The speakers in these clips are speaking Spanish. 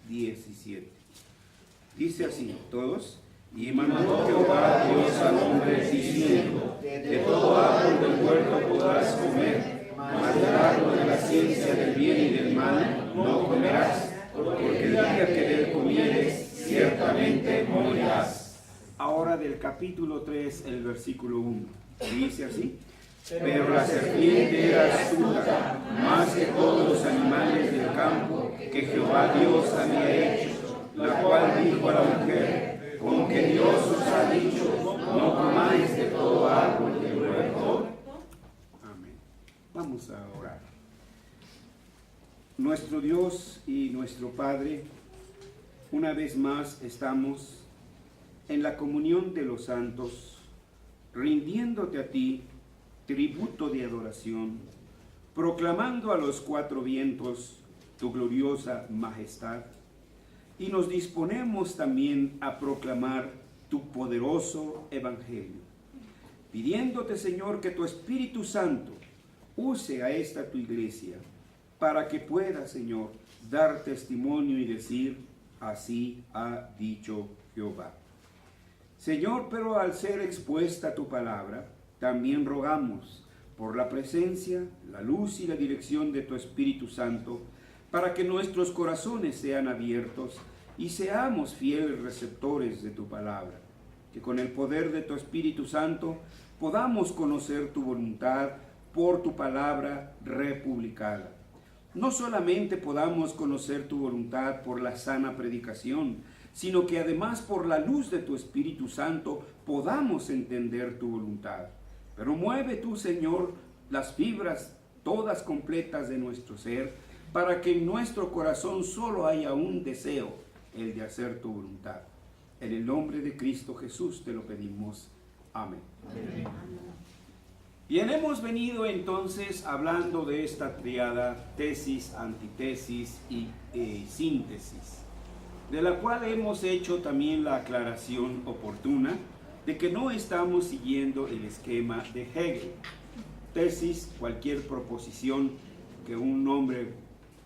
17. Dice así, todos. Y mandó Jehová Dios al hombre diciendo, de todo árbol del huerto podrás comer, mas del árbol de la ciencia del bien y del mal no comerás, porque el día que de él comieres, ciertamente morirás. Ahora del capítulo 3, el versículo 1. Dice así. Pero la serpiente era astuta, más que todos los animales del campo que Jehová Dios había hecho, la cual dijo a la mujer, con que Dios os ha dicho, no comáis de todo árbol del huerto. Amén. Vamos a orar. Nuestro Dios y nuestro Padre, una vez más estamos en la comunión de los santos, rindiéndote a ti tributo de adoración, proclamando a los cuatro vientos tu gloriosa majestad, y nos disponemos también a proclamar tu poderoso evangelio, pidiéndote, Señor, que tu Espíritu Santo use a esta tu iglesia, para que pueda, Señor, dar testimonio y decir, así ha dicho Jehová. Señor, pero al ser expuesta tu palabra, también rogamos por la presencia, la luz y la dirección de tu Espíritu Santo, para que nuestros corazones sean abiertos y seamos fieles receptores de tu palabra, que con el poder de tu Espíritu Santo podamos conocer tu voluntad por tu palabra republicada. No solamente podamos conocer tu voluntad por la sana predicación, sino que además por la luz de tu Espíritu Santo podamos entender tu voluntad. Pero mueve tú, Señor, las fibras todas completas de nuestro ser, para que en nuestro corazón solo haya un deseo, el de hacer tu voluntad. En el nombre de Cristo Jesús te lo pedimos. Amén. Amén. Bien, hemos venido entonces hablando de esta triada, tesis, antitesis y síntesis, de la cual hemos hecho también la aclaración oportuna de que no estamos siguiendo el esquema de Hegel. Tesis, cualquier proposición que un hombre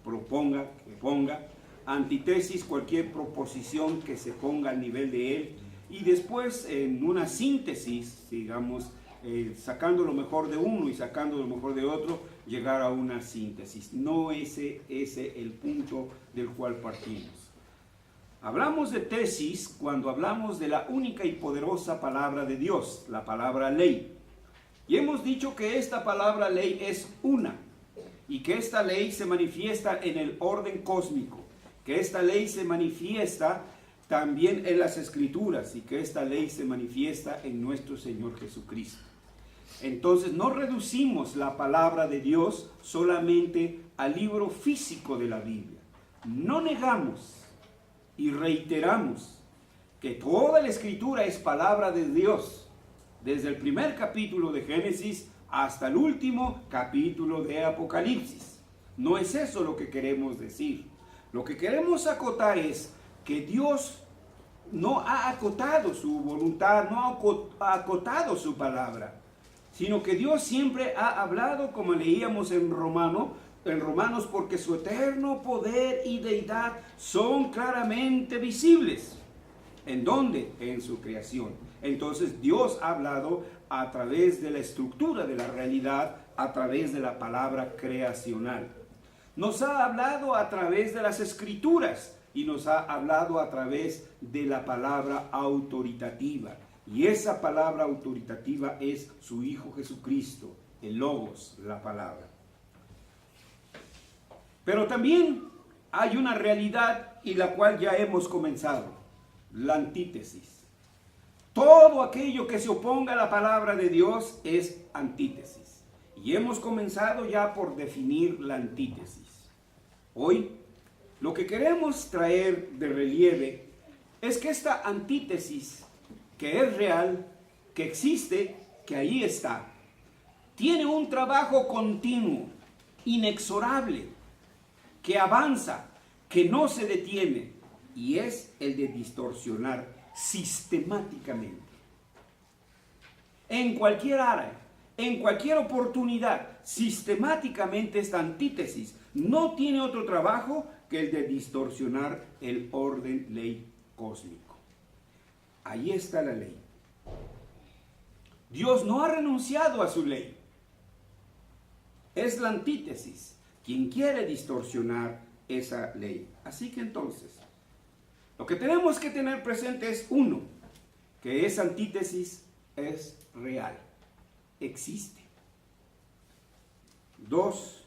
proponga, que ponga. Antitesis, cualquier proposición que se ponga al nivel de él. Y después, en una síntesis, digamos, sacando lo mejor de uno y sacando lo mejor de otro, llegar a una síntesis. No ese es el punto del cual partimos. Hablamos de tesis cuando hablamos de la única y poderosa palabra de Dios, la palabra ley. Y hemos dicho que esta palabra ley es una, y que esta ley se manifiesta en el orden cósmico, que esta ley se manifiesta también en las Escrituras, y que esta ley se manifiesta en nuestro Señor Jesucristo. Entonces no reducimos la palabra de Dios solamente al libro físico de la Biblia. No negamos y reiteramos que toda la Escritura es palabra de Dios, desde el primer capítulo de Génesis hasta el último capítulo de Apocalipsis. No es eso lo que queremos decir. Lo que queremos acotar es que Dios no ha acotado su voluntad, no ha acotado su palabra, sino que Dios siempre ha hablado, como leíamos en Romanos, porque su eterno poder y deidad son claramente visibles. ¿En dónde? En su creación. Entonces Dios ha hablado a través de la estructura de la realidad, a través de la palabra creacional. Nos ha hablado a través de las Escrituras y nos ha hablado a través de la palabra autoritativa. Y esa palabra autoritativa es su Hijo Jesucristo, el Logos, la palabra. Pero también hay una realidad y la cual ya hemos comenzado, la antítesis. Todo aquello que se oponga a la palabra de Dios es antítesis. Y hemos comenzado ya por definir la antítesis. Hoy, lo que queremos traer de relieve es que esta antítesis, que es real, que existe, que ahí está, tiene un trabajo continuo, inexorable, que avanza, que no se detiene, y es el de distorsionar sistemáticamente. En cualquier área, en cualquier oportunidad, sistemáticamente esta antítesis no tiene otro trabajo que el de distorsionar el orden ley cósmico. Ahí está la ley. Dios no ha renunciado a su ley. Es la antítesis quien quiere distorsionar esa ley. Así que entonces, lo que tenemos que tener presente es, uno, que esa antítesis es real, existe. Dos,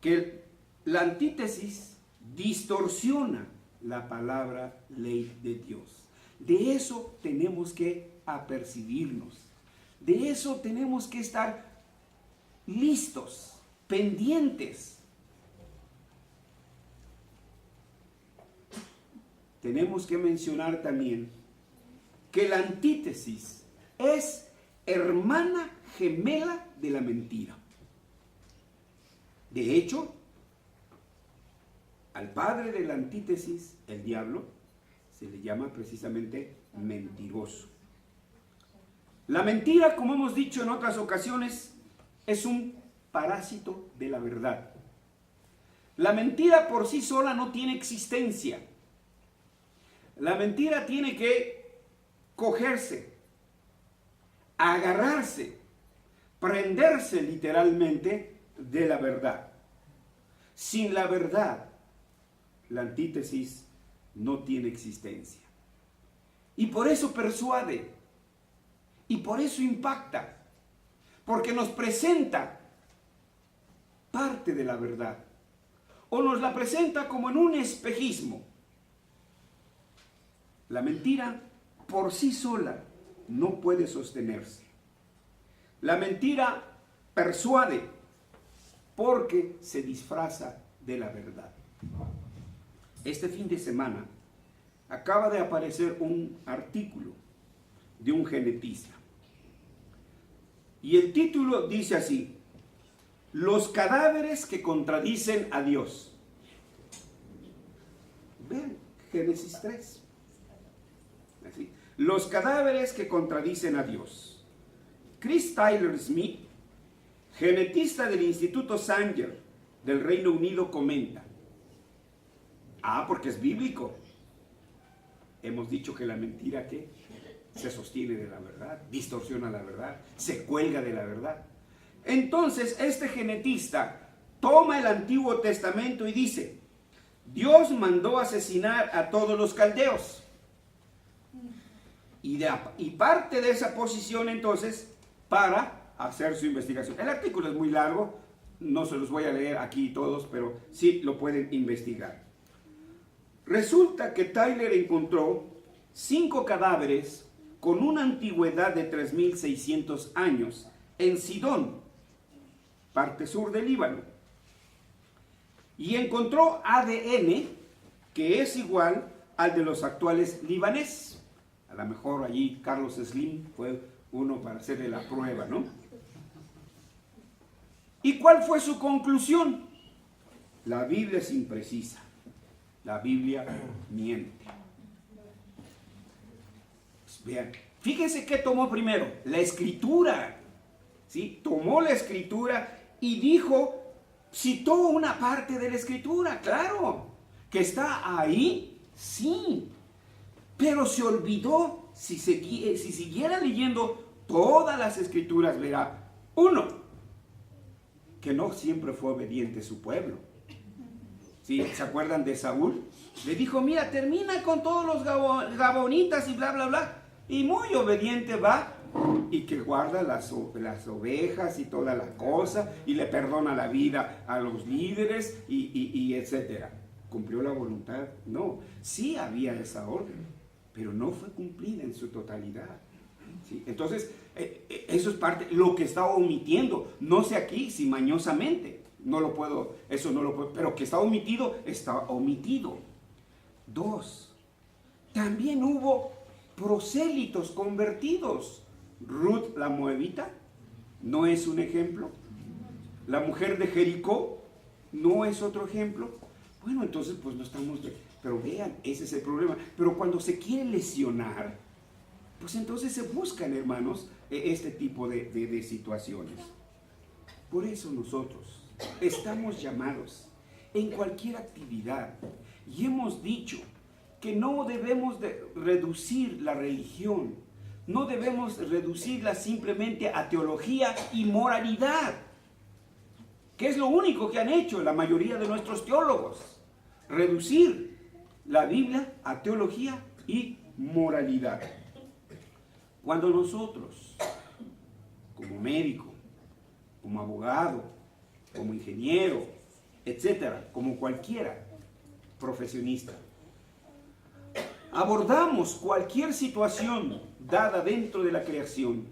que la antítesis distorsiona la palabra ley de Dios. De eso tenemos que apercibirnos. De eso tenemos que estar listos, pendientes. Tenemos que mencionar también que la antítesis es hermana gemela de la mentira. De hecho, al padre de la antítesis, el diablo, se le llama precisamente mentiroso. La mentira, como hemos dicho en otras ocasiones, es un parásito de la verdad. La mentira por sí sola no tiene existencia. La mentira tiene que cogerse, agarrarse, prenderse literalmente de la verdad. Sin la verdad, la antítesis no tiene existencia. Y por eso persuade, y por eso impacta, porque nos presenta parte de la verdad, o nos la presenta como en un espejismo. La mentira por sí sola no puede sostenerse. La mentira persuade porque se disfraza de la verdad. Este fin de semana acaba de aparecer un artículo de un genetista. Y el título dice así: los cadáveres que contradicen a Dios. Vean, Génesis 3. Así. Los cadáveres que contradicen a Dios. Chris Tyler Smith, genetista del Instituto Sanger del Reino Unido, comenta: porque es bíblico. Hemos dicho que la mentira que se sostiene de la verdad, distorsiona la verdad, se cuelga de la verdad. Entonces este genetista toma el Antiguo Testamento y dice: Dios mandó asesinar a todos los caldeos. Y parte de esa posición entonces para hacer su investigación. El artículo es muy largo, no se los voy a leer aquí todos, pero sí lo pueden investigar. Resulta que Tyler encontró 5 cadáveres con una antigüedad de 3.600 años en Sidón, parte sur del Líbano. Y encontró ADN que es igual al de los actuales libaneses. A lo mejor allí Carlos Slim fue uno para hacerle la prueba, ¿no? ¿Y cuál fue su conclusión? La Biblia es imprecisa. La Biblia miente. Pues vean, fíjense qué tomó primero. La Escritura. ¿Sí? Tomó la Escritura y dijo, citó una parte de la Escritura, claro. Que está ahí, sí. Pero se olvidó, si siguiera leyendo todas las Escrituras, verá, uno, que no siempre fue obediente su pueblo. ¿Sí? ¿Se acuerdan de Saúl? Le dijo, mira, termina con todos los gabonitas y bla, bla, bla. Y muy obediente va y que guarda las ovejas y toda la cosa y le perdona la vida a los líderes y etcétera. ¿Cumplió la voluntad? No. Sí había esa orden, pero no fue cumplida en su totalidad. ¿Sí? Entonces, eso es parte, lo que está omitiendo. No sé aquí si mañosamente. No lo puedo, eso no lo puedo, pero que está omitido, está omitido. 2. También hubo prosélitos convertidos. Ruth la moabita no es un ejemplo. La mujer de Jericó no es otro ejemplo. Bueno, entonces pues no estamos... Pero vean, ese es el problema. Pero cuando se quiere lesionar, pues entonces se buscan, hermanos, este tipo de situaciones. Por eso nosotros estamos llamados en cualquier actividad. Y hemos dicho que no debemos de reducir la religión, no debemos reducirla simplemente a teología y moralidad, que es lo único que han hecho la mayoría de nuestros teólogos, reducir la Biblia a teología y moralidad. Cuando nosotros, como médico, como abogado, como ingeniero, etcétera, como cualquiera profesionista, abordamos cualquier situación dada dentro de la creación,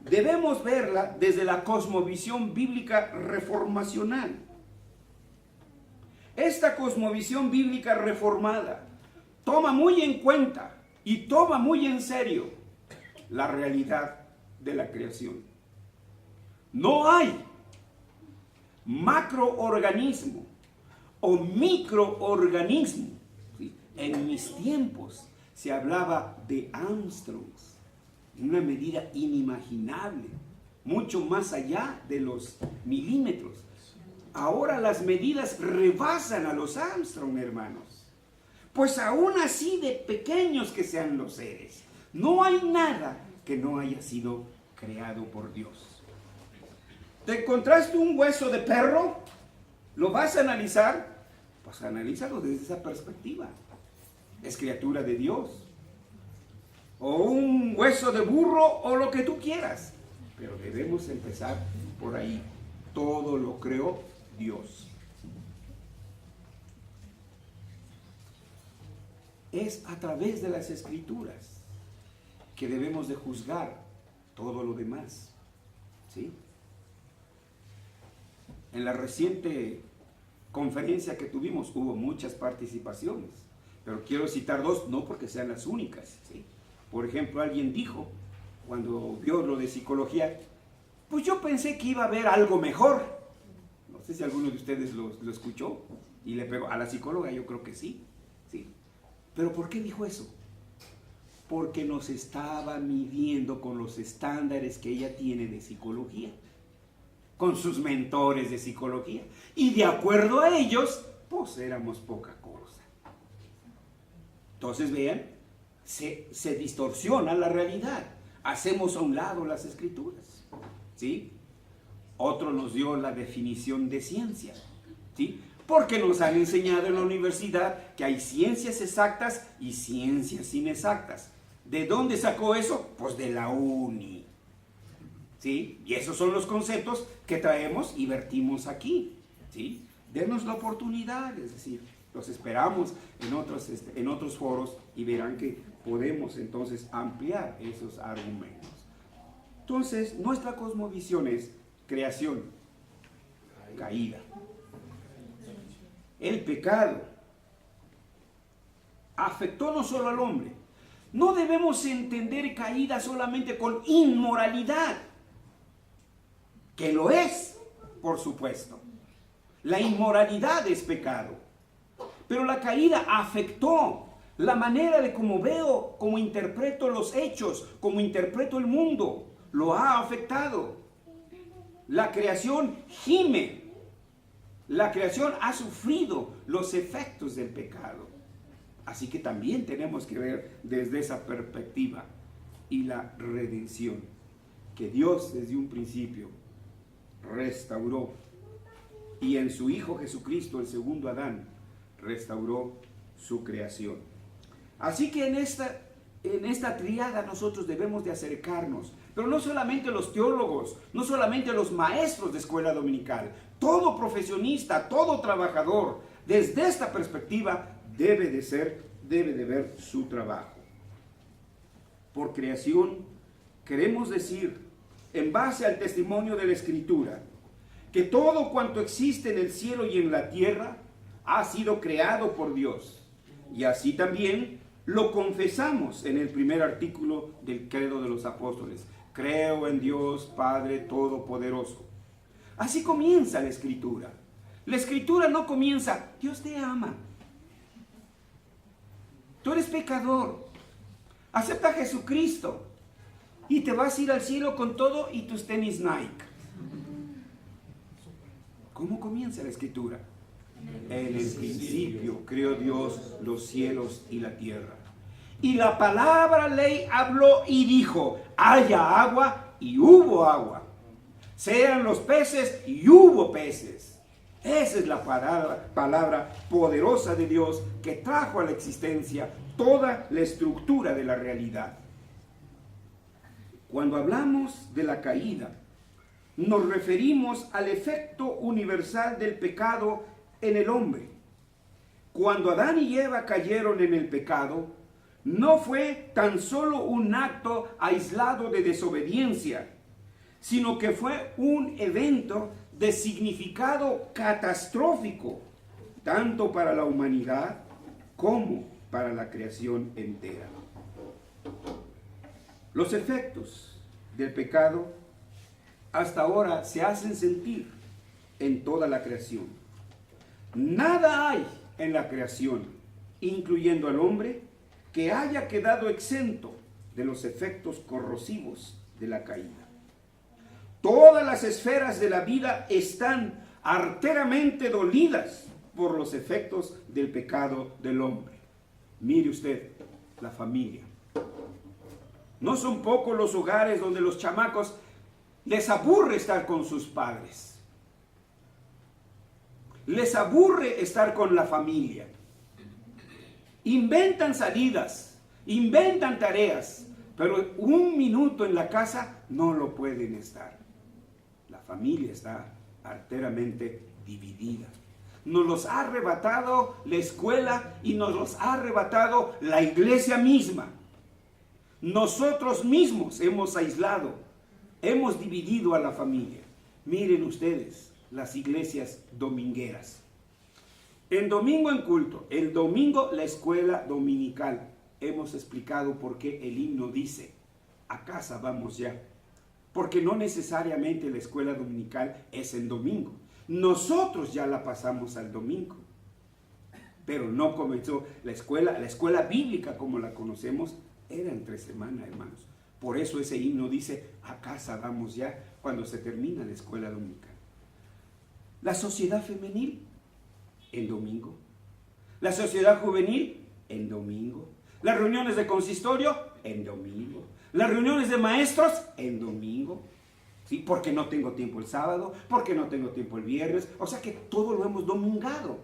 debemos verla desde la cosmovisión bíblica reformacional. Esta cosmovisión bíblica reformada toma muy en cuenta y toma muy en serio la realidad de la creación. No hay macroorganismo o microorganismo. ¿Sí? En mis tiempos se hablaba de Armstrongs, una medida inimaginable, mucho más allá de los milímetros. Ahora las medidas rebasan a los Armstrong, hermanos. Pues aún así de pequeños que sean los seres, no hay nada que no haya sido creado por Dios. ¿Te encontraste un hueso de perro? ¿Lo vas a analizar? Pues analízalo desde esa perspectiva. Es criatura de Dios. O un hueso de burro o lo que tú quieras. Pero debemos empezar por ahí. Todo lo creó Dios. Es a través de las Escrituras que debemos de juzgar todo lo demás. ¿Sí? En la reciente conferencia que tuvimos hubo muchas participaciones, pero quiero citar dos, no porque sean las únicas. ¿Sí? Por ejemplo, alguien dijo, cuando vio lo de psicología, pues yo pensé que iba a haber algo mejor. No sé si alguno de ustedes lo escuchó y le pegó a la psicóloga, yo creo que sí. ¿Sí? ¿Pero por qué dijo eso? Porque nos estaba midiendo con los estándares que ella tiene de psicología, con sus mentores de psicología, y de acuerdo a ellos, pues éramos poca cosa. Entonces vean, se distorsiona la realidad, hacemos a un lado las Escrituras, ¿sí? Otro nos dio la definición de ciencia, ¿sí? Porque nos han enseñado en la universidad que hay ciencias exactas y ciencias inexactas. ¿De dónde sacó eso? Pues de la uni. ¿Sí? Y esos son los conceptos que traemos y vertimos aquí. ¿Sí? Denos la oportunidad, es decir, los esperamos en otros foros y verán que podemos entonces ampliar esos argumentos. Entonces, nuestra cosmovisión es creación, caída. El pecado afectó no solo al hombre. No debemos entender caída solamente con inmoralidad, que lo es, por supuesto. La inmoralidad es pecado. Pero la caída afectó la manera de cómo veo, cómo interpreto los hechos, cómo interpreto el mundo. Lo ha afectado. La creación gime. La creación ha sufrido los efectos del pecado. Así que también tenemos que ver desde esa perspectiva y la redención que Dios desde un principio restauró, y en su Hijo Jesucristo, el segundo Adán, restauró su creación. Así que en esta triada nosotros debemos de acercarnos, pero no solamente los teólogos, no solamente los maestros de escuela dominical, todo profesionista, todo trabajador, desde esta perspectiva debe de ver su trabajo. Por creación queremos decir, en base al testimonio de la Escritura, que todo cuanto existe en el cielo y en la tierra ha sido creado por Dios. Y así también lo confesamos en el primer artículo del Credo de los Apóstoles. Creo en Dios Padre Todopoderoso. Así comienza la Escritura. La Escritura no comienza, Dios te ama. Tú eres pecador. Acepta a Jesucristo y te vas a ir al cielo con todo y tus tenis Nike. ¿Cómo comienza la Escritura? En el principio creó Dios los cielos y la tierra. Y la palabra ley habló y dijo, haya agua, y hubo agua. Sean los peces, y hubo peces. Esa es la palabra poderosa de Dios que trajo a la existencia toda la estructura de la realidad. Cuando hablamos de la caída, nos referimos al efecto universal del pecado en el hombre. Cuando Adán y Eva cayeron en el pecado, no fue tan solo un acto aislado de desobediencia, sino que fue un evento de significado catastrófico, tanto para la humanidad como para la creación entera. Los efectos del pecado hasta ahora se hacen sentir en toda la creación. Nada hay en la creación, incluyendo al hombre, que haya quedado exento de los efectos corrosivos de la caída. Todas las esferas de la vida están arteramente dolidas por los efectos del pecado del hombre. Mire usted, la familia. No son pocos los hogares donde los chamacos les aburre estar con sus padres. Les aburre estar con la familia. Inventan salidas, inventan tareas, pero un minuto en la casa no lo pueden estar. La familia está arteramente dividida. Nos los ha arrebatado la escuela y nos los ha arrebatado la iglesia misma. Nosotros mismos hemos aislado, hemos dividido a la familia. Miren ustedes las iglesias domingueras. El domingo en culto, el domingo la escuela dominical. Hemos explicado por qué el himno dice, a casa vamos ya. Porque no necesariamente la escuela dominical es en domingo. Nosotros ya la pasamos al domingo. Pero no comenzó la escuela bíblica como la conocemos, era entre semana, hermanos. Por eso ese himno dice, a casa vamos ya, cuando se termina la escuela dominical. La sociedad femenil, en domingo. La sociedad juvenil, en domingo. Las reuniones de consistorio, en domingo. Las reuniones de maestros, en domingo. ¿Sí? Porque no tengo tiempo el sábado, porque no tengo tiempo el viernes. O sea que todo lo hemos domingado.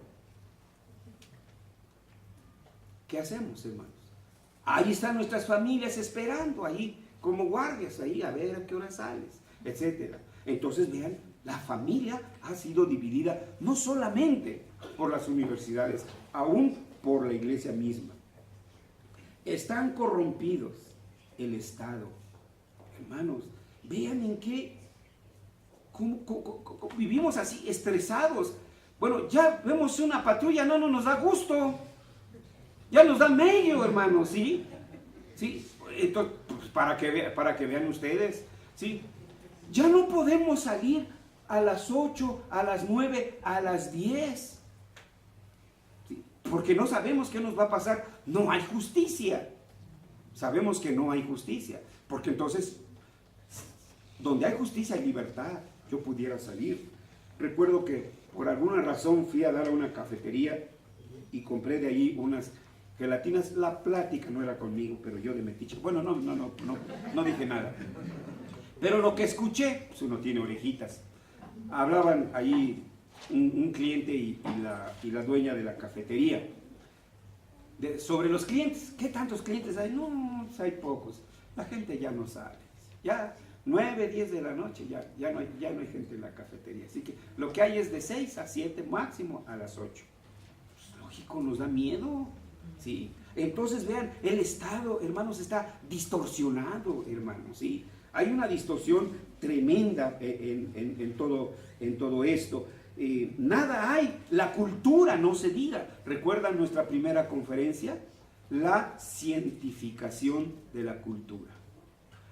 ¿Qué hacemos, hermanos? Ahí están nuestras familias esperando, ahí como guardias, ahí a ver a qué hora sales, etcétera. Entonces vean, la familia ha sido dividida no solamente por las universidades, aún por la iglesia misma. Están corrompidos el Estado. Hermanos, vean en qué, cómo vivimos así, estresados. Bueno, ya vemos una patrulla, no nos da gusto. Ya nos da medio, hermanos, ¿sí? ¿Sí? Entonces, pues, para que vean ustedes, ¿sí? Ya no podemos salir a las 8, a las 9, a las 10. ¿Sí? Porque no sabemos qué nos va a pasar. No hay justicia. Sabemos que no hay justicia. Porque entonces, donde hay justicia hay libertad. Yo pudiera salir. Recuerdo que por alguna razón fui a dar a una cafetería y compré de ahí unas gelatinas. La plática no era conmigo, pero yo de metiche. Bueno, no dije nada. Pero lo que escuché, pues uno tiene orejitas. Hablaban ahí un cliente y la dueña de la cafetería. Sobre los clientes. ¿Qué tantos clientes hay? No, pues hay pocos. La gente ya no sale. Ya 9, 10 de la noche ya no hay gente en la cafetería. Así que lo que hay es de 6 a 7, máximo a las 8. Pues, lógico, nos da miedo. ¿Sí? Entonces vean, el Estado, hermanos, está distorsionado, hermanos, ¿sí? Hay una distorsión tremenda en todo esto. Nada hay, la cultura no se diga. ¿Recuerdan nuestra primera conferencia? La cientificación de la cultura.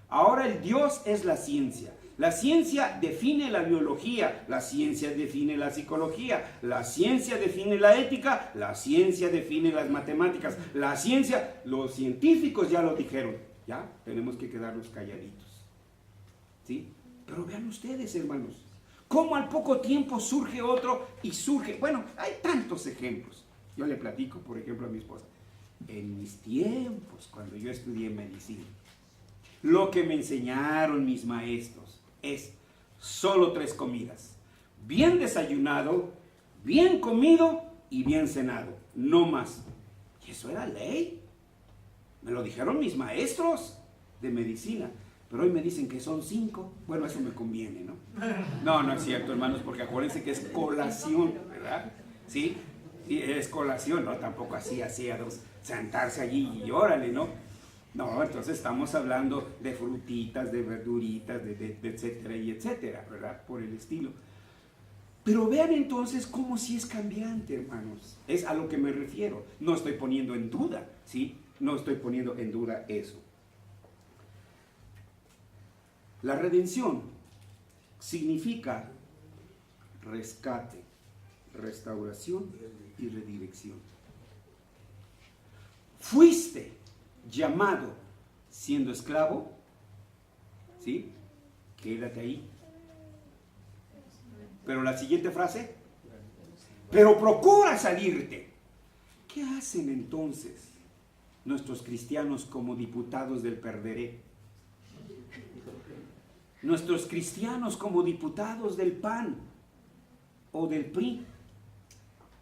Ahora el Dios es la ciencia. La ciencia define la biología, la ciencia define la psicología, la ciencia define la ética, la ciencia define las matemáticas, la ciencia, los científicos ya lo dijeron, ya tenemos que quedarnos calladitos. ¿Sí? Pero vean ustedes, hermanos, Cómo al poco tiempo surge otro y surge. Bueno, hay tantos ejemplos. Yo le platico, por ejemplo, a mi esposa. En mis tiempos, cuando yo estudié medicina, lo que me enseñaron mis maestros es solo 3 comidas. Bien desayunado, bien comido y bien cenado. No más. Y eso era ley. Me lo dijeron mis maestros de medicina. Pero hoy me dicen que son 5. Bueno, eso me conviene, ¿no? No es cierto, hermanos, porque acuérdense que es colación, ¿verdad? ¿Sí? Y es colación, ¿no? Tampoco así a sentarse allí y órale, ¿no? No, entonces estamos hablando de frutitas, de verduritas, de etcétera y etcétera, ¿verdad? Por el estilo. Pero vean entonces cómo sí es cambiante, hermanos. Es a lo que me refiero. No estoy poniendo en duda, ¿sí? No estoy poniendo en duda eso. La redención significa rescate, restauración y redirección. Fuiste llamado siendo esclavo, ¿sí? Quédate ahí. Pero la siguiente frase, pero procura salirte. ¿Qué hacen entonces nuestros cristianos como diputados del perderé? Nuestros cristianos como diputados del PAN o del PRI.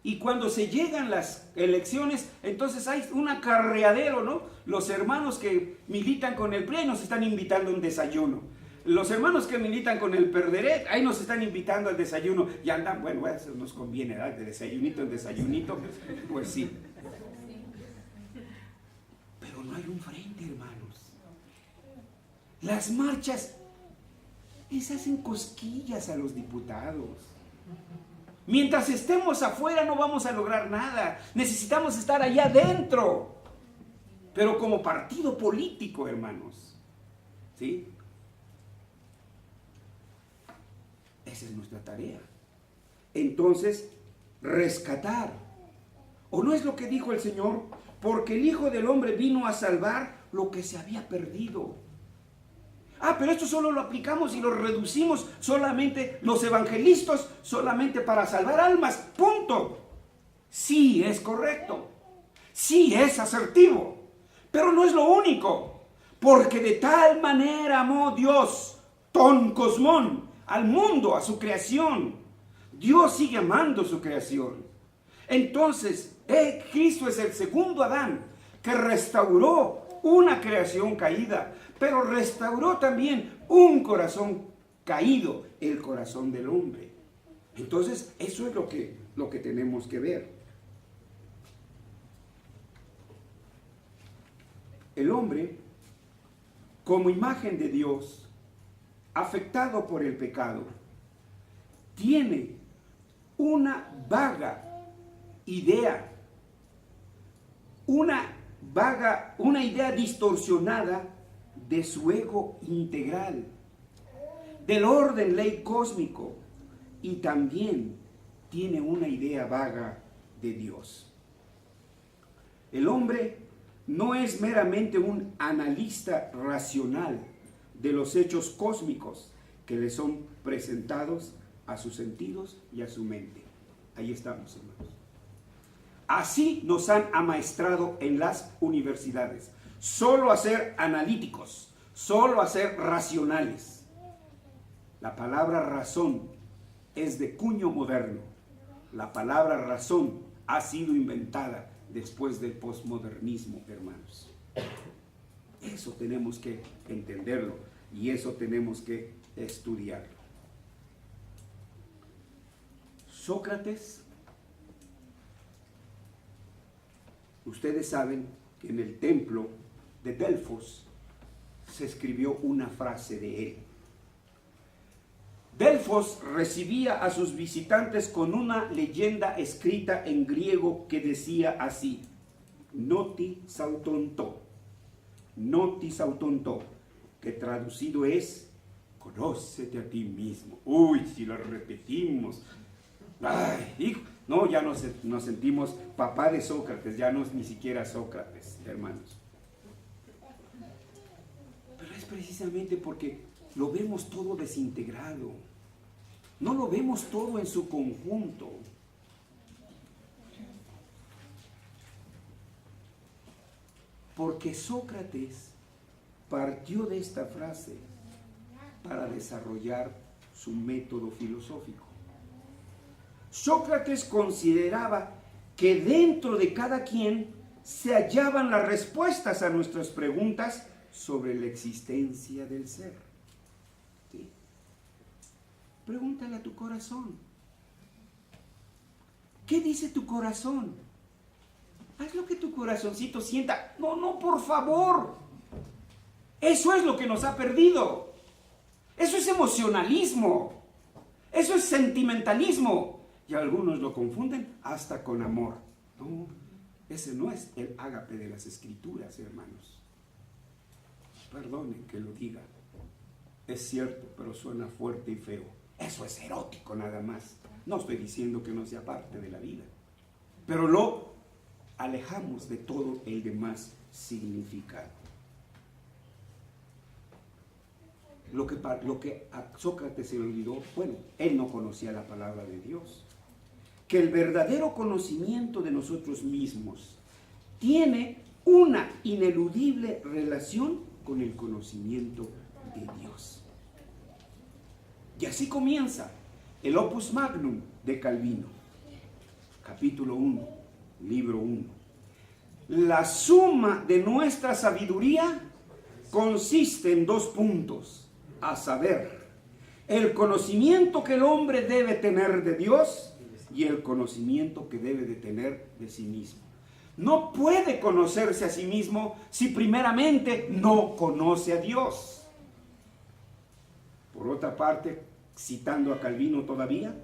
Y cuando se llegan las elecciones, entonces hay un acarreadero, ¿no? Los hermanos que militan con el PRI nos están invitando a un desayuno. Los hermanos que militan con el Perderé, ahí nos están invitando al desayuno. Y andan, bueno, eso nos conviene, ¿verdad? De desayunito en desayunito, pues sí. Pero no hay un frente, hermanos. Las marchas les hacen cosquillas a los diputados. Mientras estemos afuera no vamos a lograr nada. Necesitamos estar allá adentro. Pero como partido político, hermanos. ¿Sí? Esa es nuestra tarea. Entonces, rescatar. ¿O no es lo que dijo el Señor? Porque el Hijo del Hombre vino a salvar lo que se había perdido. Pero esto solo lo aplicamos y lo reducimos solamente los evangelistas, solamente para salvar almas. Punto. Sí, es correcto. Sí, es asertivo. Pero no es lo único. Porque de tal manera amó Dios, ton cosmón, al mundo, a su creación. Dios sigue amando su creación. Entonces, Cristo es el segundo Adán que restauró una creación caída, pero restauró también un corazón caído, el corazón del hombre. Entonces, eso es lo que tenemos que ver. El hombre, como imagen de Dios, afectado por el pecado, tiene una vaga idea, una idea distorsionada de su ego integral, del orden ley cósmico, y también tiene una idea vaga de Dios. El hombre no es meramente un analista racional de los hechos cósmicos que le son presentados a sus sentidos y a su mente. Ahí estamos, hermanos. Así nos han amaestrado en las universidades. Solo a ser analíticos, solo a ser racionales. La palabra razón es de cuño moderno. La palabra razón ha sido inventada después del posmodernismo, hermanos. Eso tenemos que entenderlo y eso tenemos que estudiarlo. Sócrates, ustedes saben que en el templo de Delfos se escribió una frase de él. Delfos recibía a sus visitantes con una leyenda escrita en griego que decía así: Noti sautonto, que traducido es conócete a ti mismo. Uy, si lo repetimos, ay, hijo, no, ya nos sentimos papá de Sócrates, ya no es ni siquiera Sócrates, hermanos. Pero es precisamente porque lo vemos todo desintegrado. No lo vemos todo en su conjunto. Porque Sócrates partió de esta frase para desarrollar su método filosófico. Sócrates consideraba que dentro de cada quien se hallaban las respuestas a nuestras preguntas sobre la existencia del ser. ¿Sí? Pregúntale a tu corazón. ¿Qué dice tu corazón? Haz lo que tu corazoncito sienta. No, por favor. Eso es lo que nos ha perdido. Eso es emocionalismo. Eso es sentimentalismo. Y algunos lo confunden hasta con amor. No, ese no es el ágape de las Escrituras, hermanos. Perdonen que lo diga. Es cierto, pero suena fuerte y feo. Eso es erótico nada más. No estoy diciendo que no sea parte de la vida. Pero lo alejamos de todo el demás significado. Lo que a Sócrates se le olvidó, bueno, él no conocía la palabra de Dios. Que el verdadero conocimiento de nosotros mismos tiene una ineludible relación con el conocimiento de Dios. Y así comienza el Opus Magnum de Calvino, capítulo 1, libro 1. La suma de nuestra sabiduría consiste en 2 puntos, a saber, el conocimiento que el hombre debe tener de Dios y el conocimiento que debe de tener de sí mismo. No puede conocerse a sí mismo si primeramente no conoce a Dios. Por otra parte, citando a Calvino todavía,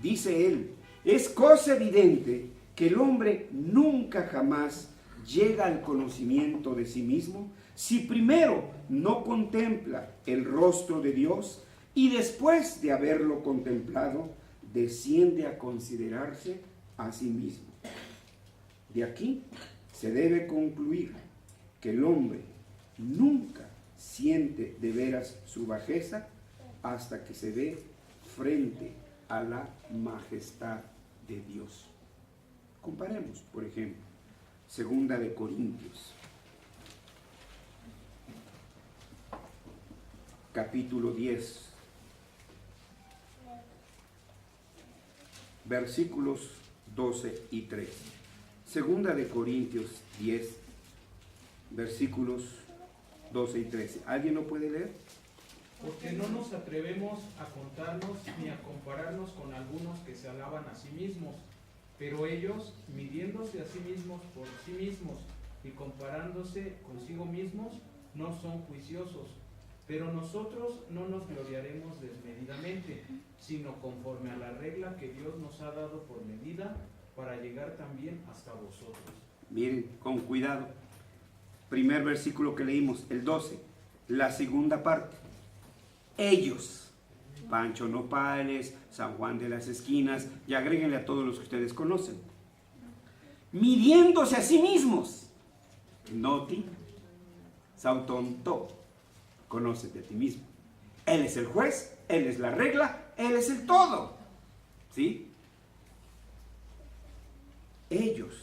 dice él, es cosa evidente que el hombre nunca jamás llega al conocimiento de sí mismo si primero no contempla el rostro de Dios y después de haberlo contemplado, desciende a considerarse a sí mismo. De aquí se debe concluir que el hombre nunca siente de veras su bajeza hasta que se ve frente a la majestad de Dios. Comparemos, por ejemplo, 2 de Corintios, capítulo 10, versículos 12 y 13. 2 de Corintios 10, versículos 12 y 13. ¿Alguien lo puede leer? Porque no nos atrevemos a contarnos ni a compararnos con algunos que se alaban a sí mismos, pero ellos, midiéndose a sí mismos por sí mismos y comparándose consigo mismos, no son juiciosos. Pero nosotros no nos gloriaremos desmedidamente, sino conforme a la regla que Dios nos ha dado por medida, para llegar también hasta vosotros. Miren, con cuidado. Primer versículo que leímos, el 12, la segunda parte. Ellos, Pancho Nopales, San Juan de las Esquinas, y agréguenle a todos los que ustedes conocen, midiéndose a sí mismos. Noti, sautonto, conócete a ti mismo. Él es el juez, él es la regla, él es el todo. ¿Sí? Ellos,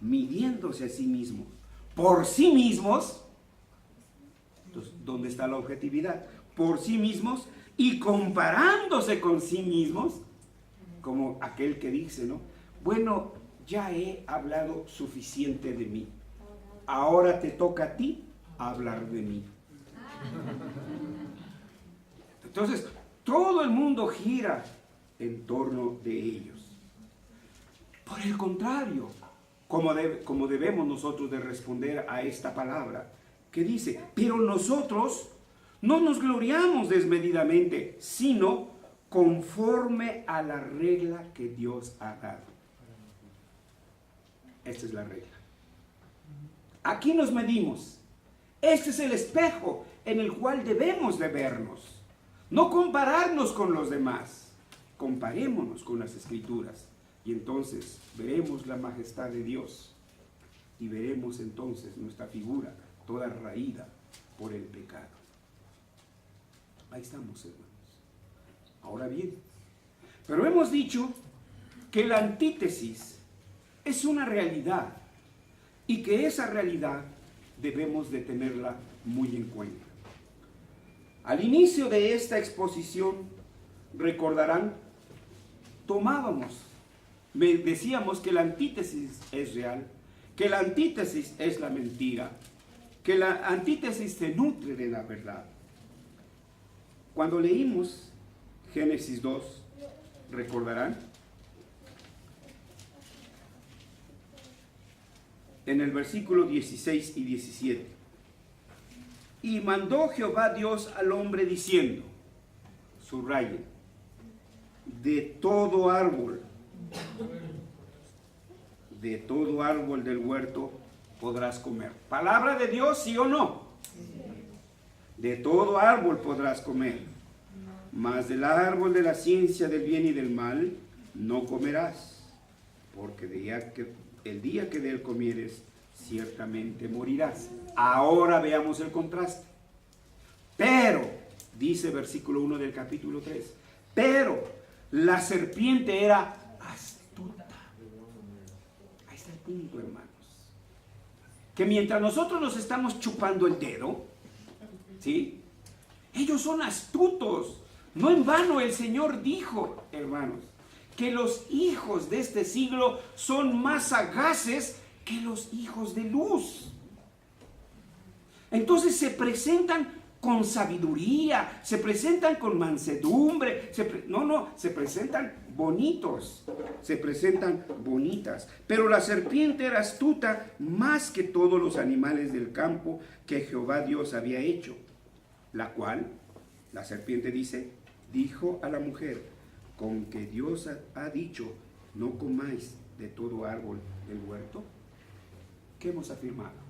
midiéndose a sí mismos, por sí mismos, entonces, ¿dónde está la objetividad? Por sí mismos y comparándose con sí mismos, como aquel que dice, ¿no? Bueno, ya he hablado suficiente de mí. Ahora te toca a ti hablar de mí. Entonces, todo el mundo gira en torno de ellos. Por el contrario, como debemos nosotros de responder a esta palabra, que dice, pero nosotros no nos gloriamos desmedidamente, sino conforme a la regla que Dios ha dado. Esta es la regla. Aquí nos medimos. Este es el espejo en el cual debemos de vernos. No compararnos con los demás. Comparémonos con las Escrituras. Y entonces veremos la majestad de Dios. Y veremos entonces nuestra figura toda raída por el pecado. Ahí estamos, hermanos. Ahora bien, pero hemos dicho que la antítesis es una realidad y que esa realidad debemos de tenerla muy en cuenta. Al inicio de esta exposición, recordarán, decíamos que la antítesis es real, que la antítesis es la mentira, que la antítesis se nutre de la verdad. Cuando leímos Génesis 2, recordarán, en el versículo 16 y 17. Y mandó Jehová Dios al hombre diciendo, subrayen, de todo árbol del huerto podrás comer. ¿Palabra de Dios, sí o no? De todo árbol podrás comer, mas del árbol de la ciencia del bien y del mal no comerás, porque el día que de él comieres, ciertamente morirás. Ahora veamos el contraste. Pero, dice versículo 1 del capítulo 3, pero la serpiente era astuta. Ahí está el punto, hermanos. Que mientras nosotros nos estamos chupando el dedo, ¿sí? Ellos son astutos. No en vano el Señor dijo, hermanos, que los hijos de este siglo son más sagaces que los hijos de luz. Entonces se presentan con sabiduría, se presentan con mansedumbre, se presentan bonitos, se presentan bonitas. Pero la serpiente era astuta más que todos los animales del campo que Jehová Dios había hecho, la cual, la serpiente dijo a la mujer, con que Dios ha dicho, no comáis de todo árbol del huerto. ¿Qué hemos afirmado?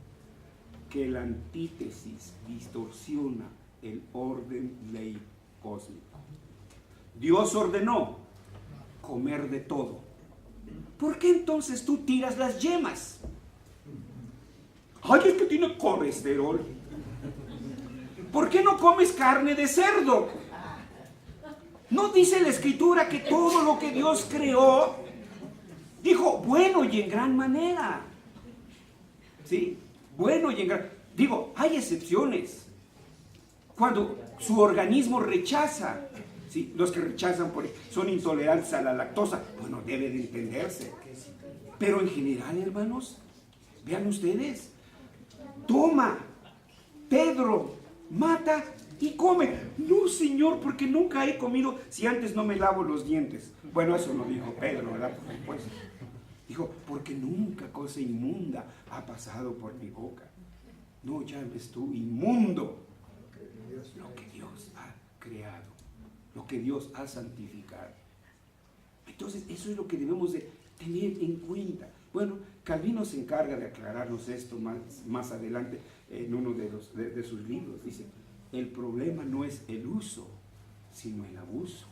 Que la antítesis distorsiona el orden ley cósmico. Dios ordenó comer de todo. ¿Por qué entonces tú tiras las yemas? Ay, es que tiene colesterol. ¿Por qué no comes carne de cerdo? ¿No dice la Escritura que todo lo que Dios creó, dijo, bueno y en gran manera? ¿Sí? Bueno y en gran... Digo, hay excepciones. Cuando su organismo rechaza, ¿sí? Los que rechazan son intolerantes a la lactosa, bueno, debe de entenderse. Pero en general, hermanos, vean ustedes, toma, Pedro, mata y come. No, Señor, porque nunca he comido si antes no me lavo los dientes. Bueno, eso no dijo Pedro, ¿verdad? Por supuesto. Dijo, porque nunca cosa inmunda ha pasado por mi boca. No llames tú inmundo lo que Dios ha creado, lo que Dios ha santificado. Entonces, eso es lo que debemos de tener en cuenta. Bueno, Calvino se encarga de aclararnos esto más adelante en uno de sus libros. Dice, el problema no es el uso, sino el abuso.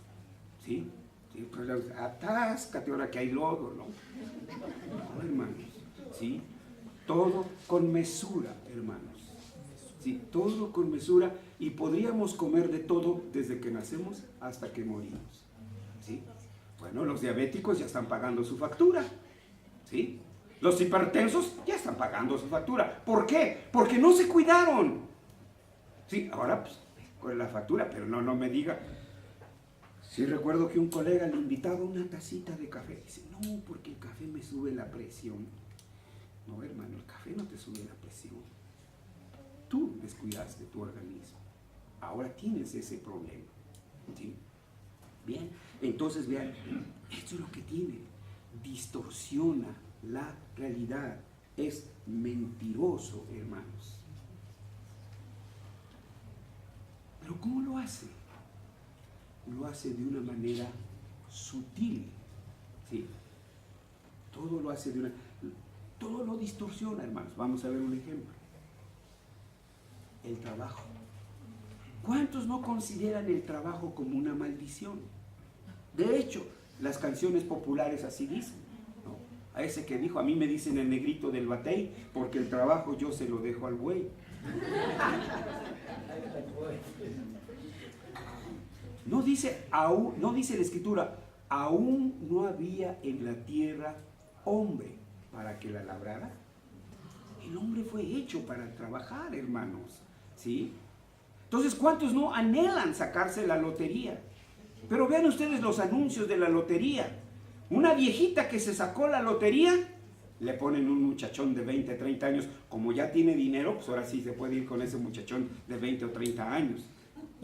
¿Sí? ¿Sí? Atáscate ahora que hay lodo, ¿no? No, hermanos. ¿Sí? Todo con mesura, hermanos. ¿Sí? Todo con mesura, y podríamos comer de todo desde que nacemos hasta que morimos. ¿Sí? Bueno, los diabéticos ya están pagando su factura. ¿Sí? Los hipertensos ya están pagando su factura. ¿Por qué? Porque no se cuidaron. Sí, ahora pues, con la factura, pero no me diga. Sí, recuerdo que un colega le invitaba una tacita de café. Dice, no, porque el café me sube la presión. No, hermano, el café no te sube la presión. Tú descuidaste tu organismo. Ahora tienes ese problema. ¿Sí? Bien, entonces vean, esto es lo que tiene. Distorsiona la realidad. Es mentiroso, hermanos. ¿Pero cómo lo hace? Lo hace de una manera sutil. ¿Sí? Todo lo hace todo lo distorsiona, hermanos. Vamos a ver un ejemplo. El trabajo. ¿Cuántos no consideran el trabajo como una maldición? De hecho, las canciones populares así dicen, ¿no? A ese que dijo, a mí me dicen el negrito del batey, porque el trabajo yo se lo dejo al buey. No dice la Escritura, aún no había en la tierra hombre para que la labrara. El hombre fue hecho para trabajar, hermanos, ¿sí? Entonces, ¿cuántos no anhelan sacarse la lotería? Pero vean ustedes los anuncios de la lotería. Una viejita que se sacó la lotería, le ponen un muchachón de 20, 30 años. Como ya tiene dinero, pues ahora sí se puede ir con ese muchachón de 20 o 30 años.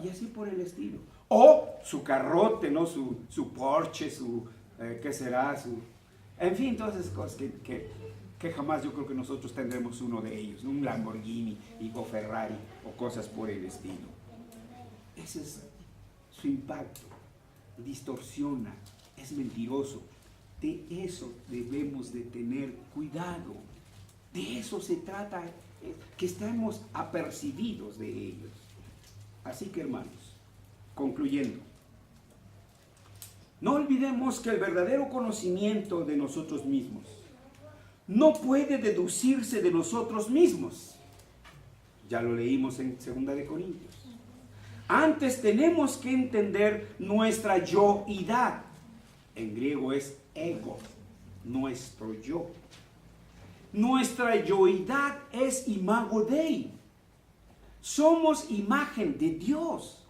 Y así por el estilo. O su carrote, ¿no? Su Porsche, ¿qué será? En fin, todas esas cosas que jamás yo creo que nosotros tendremos uno de ellos, ¿no? Un Lamborghini o Ferrari o cosas por el estilo. Ese es su impacto. Distorsiona, es mentiroso. De eso debemos de tener cuidado. De eso se trata, que estemos apercibidos de ellos. Así que, hermanos, concluyendo, no olvidemos que el verdadero conocimiento de nosotros mismos no puede deducirse de nosotros mismos. Ya lo leímos en 2 de Corintios. Antes tenemos que entender nuestra yoidad. En griego es ego, nuestro yo. Nuestra yoidad es imago Dei. Somos imagen de Dios.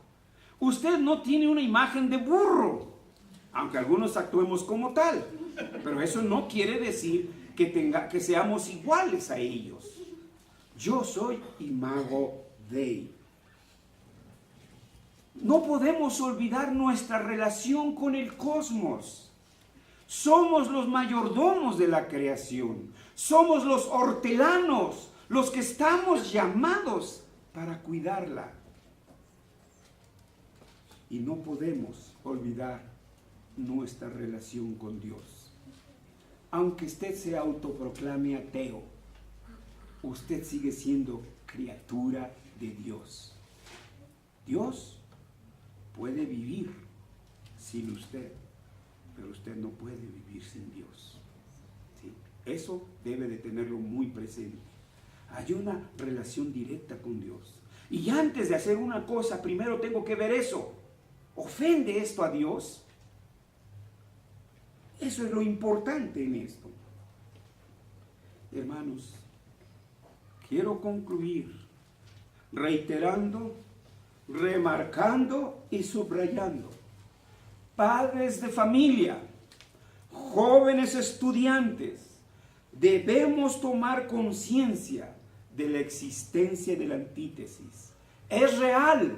Usted no tiene una imagen de burro, aunque algunos actuemos como tal. Pero eso no quiere decir que seamos iguales a ellos. Yo soy imago Dei. No podemos olvidar nuestra relación con el cosmos. Somos los mayordomos de la creación. Somos los hortelanos, los que estamos llamados para cuidarla. Y no podemos olvidar nuestra relación con Dios. Aunque usted se autoproclame ateo, usted sigue siendo criatura de Dios. Dios puede vivir sin usted, pero usted no puede vivir sin Dios. ¿Sí? Eso debe de tenerlo muy presente. Hay una relación directa con Dios. Y antes de hacer una cosa, primero tengo que ver eso. ¿Ofende esto a Dios? Eso es lo importante en esto. Hermanos, quiero concluir reiterando, remarcando y subrayando. Padres de familia, jóvenes estudiantes, debemos tomar conciencia de la existencia de la antítesis. Es real,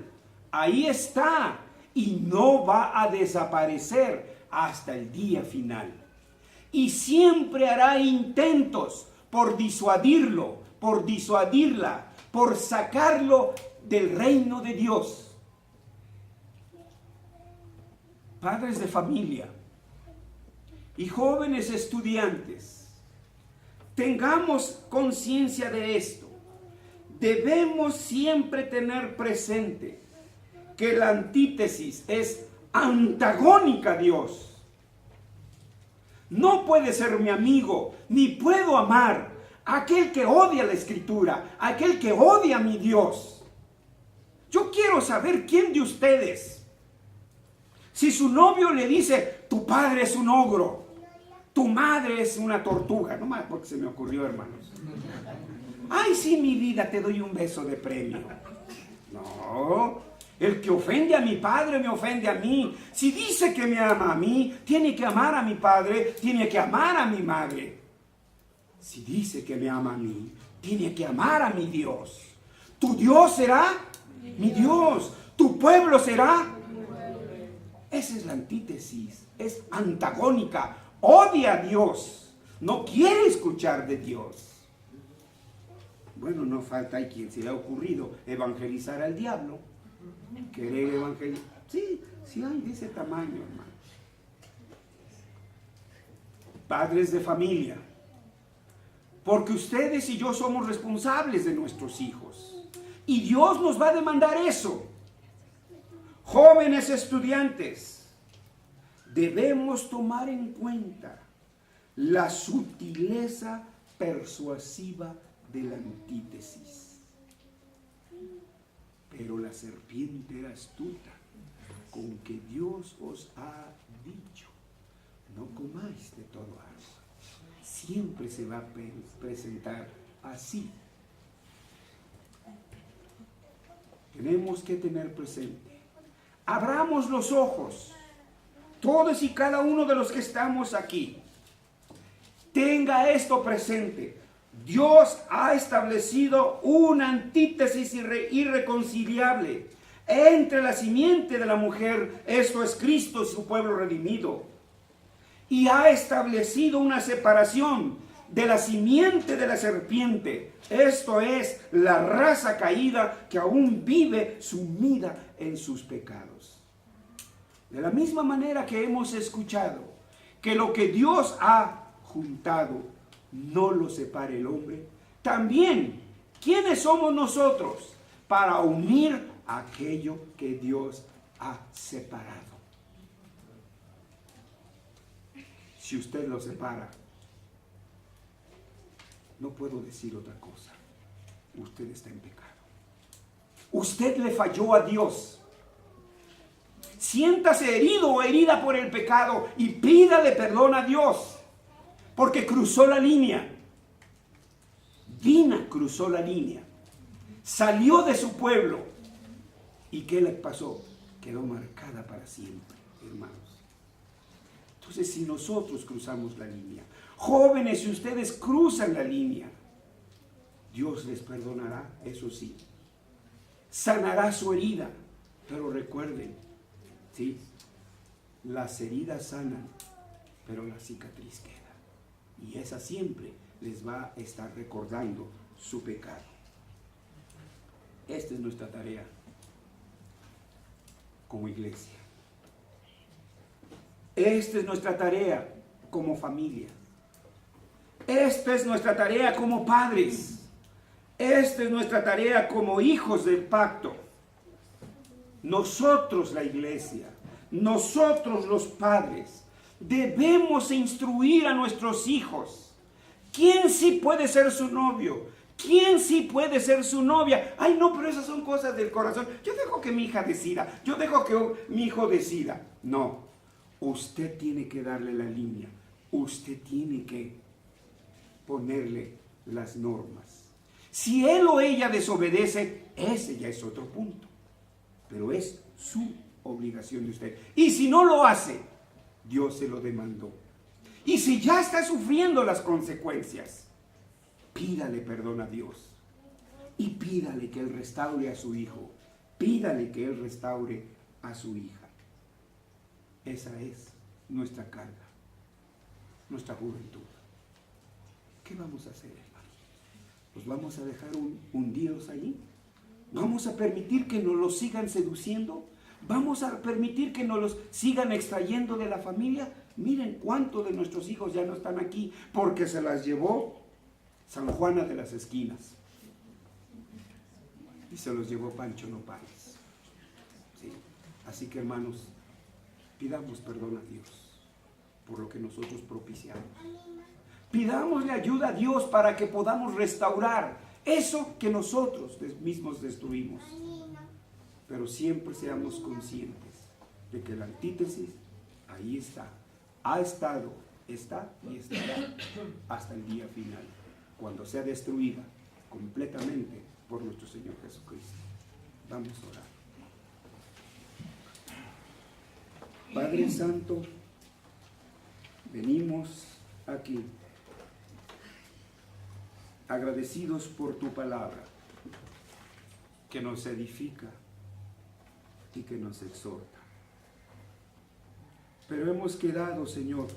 ahí está y no va a desaparecer hasta el día final. Y siempre hará intentos por disuadirlo, por disuadirla, por sacarlo del reino de Dios. Padres de familia y jóvenes estudiantes, tengamos conciencia de esto. Debemos siempre tener presente que la antítesis es antagónica a Dios. No puede ser mi amigo, ni puedo amar a aquel que odia la Escritura, a aquel que odia a mi Dios. Yo quiero saber quién de ustedes, si su novio le dice, tu padre es un ogro, tu madre es una tortuga, no más porque se me ocurrió, hermanos. Ay, sí, mi vida, te doy un beso de premio. No, el que ofende a mi padre me ofende a mí. Si dice que me ama a mí, tiene que amar a mi padre, tiene que amar a mi madre. Si dice que me ama a mí, tiene que amar a mi Dios. Tu Dios será mi Dios, tu pueblo será. Esa es la antítesis, es antagónica, odia a Dios, no quiere escuchar de Dios. Bueno, no falta, hay quien se le ha ocurrido evangelizar al diablo, querer evangelizar. Sí, sí hay de ese tamaño, hermano. Padres de familia, porque ustedes y yo somos responsables de nuestros hijos, y Dios nos va a demandar eso. Jóvenes estudiantes, debemos tomar en cuenta la sutileza persuasiva de la antítesis. Pero la serpiente era astuta con que Dios os ha dicho, no comáis de todo árbol. Siempre se va a presentar así. Tenemos que tener presente. Abramos los ojos, todos y cada uno de los que estamos aquí. Tenga esto presente. Dios ha establecido una antítesis irreconciliable entre la simiente de la mujer, esto es Cristo y su pueblo redimido. Y ha establecido una separación de la simiente de la serpiente, esto es la raza caída que aún vive sumida en sus pecados. De la misma manera que hemos escuchado que lo que Dios ha juntado no lo separe el hombre, también ¿quiénes somos nosotros para unir aquello que Dios ha separado? Si usted lo separa, no puedo decir otra cosa. Usted está en pecado. Usted le falló a Dios. Siéntase herido o herida por el pecado y pídale perdón a Dios, porque cruzó la línea. Dina cruzó la línea. Salió de su pueblo. ¿Y qué le pasó? Quedó marcada para siempre, hermanos. Entonces, si nosotros cruzamos la línea, jóvenes, si ustedes cruzan la línea, Dios les perdonará, eso sí. Sanará su herida. Pero recuerden, ¿sí? Las heridas sanan, pero la cicatriz queda. Y esa siempre les va a estar recordando su pecado. Esta es nuestra tarea como iglesia. Esta es nuestra tarea como familia. Esta es nuestra tarea como padres. Esta es nuestra tarea como hijos del pacto. Nosotros, la iglesia, nosotros los padres, debemos instruir a nuestros hijos. ¿Quién sí puede ser su novio? ¿Quién sí puede ser su novia? Ay, no, pero esas son cosas del corazón. Yo dejo que mi hija decida. Yo dejo que mi hijo decida. No, usted tiene que darle la línea. Usted tiene que ponerle las normas. Si él o ella desobedece, ese ya es otro punto. Pero es su obligación de usted. Y si no lo hace, Dios se lo demandó. Y si ya está sufriendo las consecuencias, pídale perdón a Dios. Y pídale que Él restaure a su hijo. Pídale que Él restaure a su hija. Esa es nuestra carga, nuestra juventud. ¿Qué vamos a hacer, hermano? ¿Los vamos a dejar hundidos allí? ¿Vamos a permitir que nos los sigan seduciendo? ¿Vamos a permitir que nos los sigan extrayendo de la familia? Miren cuántos de nuestros hijos ya no están aquí porque se las llevó San Juana de las Esquinas. Y se los llevó Pancho Nopales. Sí. Así que, hermanos, pidamos perdón a Dios por lo que nosotros propiciamos. Pidámosle ayuda a Dios para que podamos restaurar eso que nosotros mismos destruimos. Pero siempre seamos conscientes de que la antítesis ahí está. Ha estado, está y estará hasta el día final, cuando sea destruida completamente por nuestro Señor Jesucristo. Vamos a orar. Padre Santo, venimos aquí agradecidos por tu palabra, que nos edifica y que nos exhorta. Pero hemos quedado, Señor,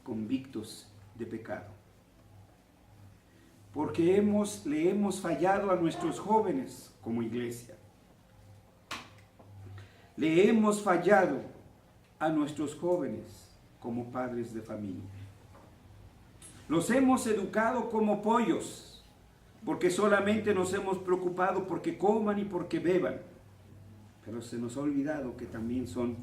convictos de pecado, porque le hemos fallado a nuestros jóvenes como iglesia. Le hemos fallado a nuestros jóvenes como padres de familia. Los hemos educado como pollos, porque solamente nos hemos preocupado porque coman y porque beban. Pero se nos ha olvidado que también son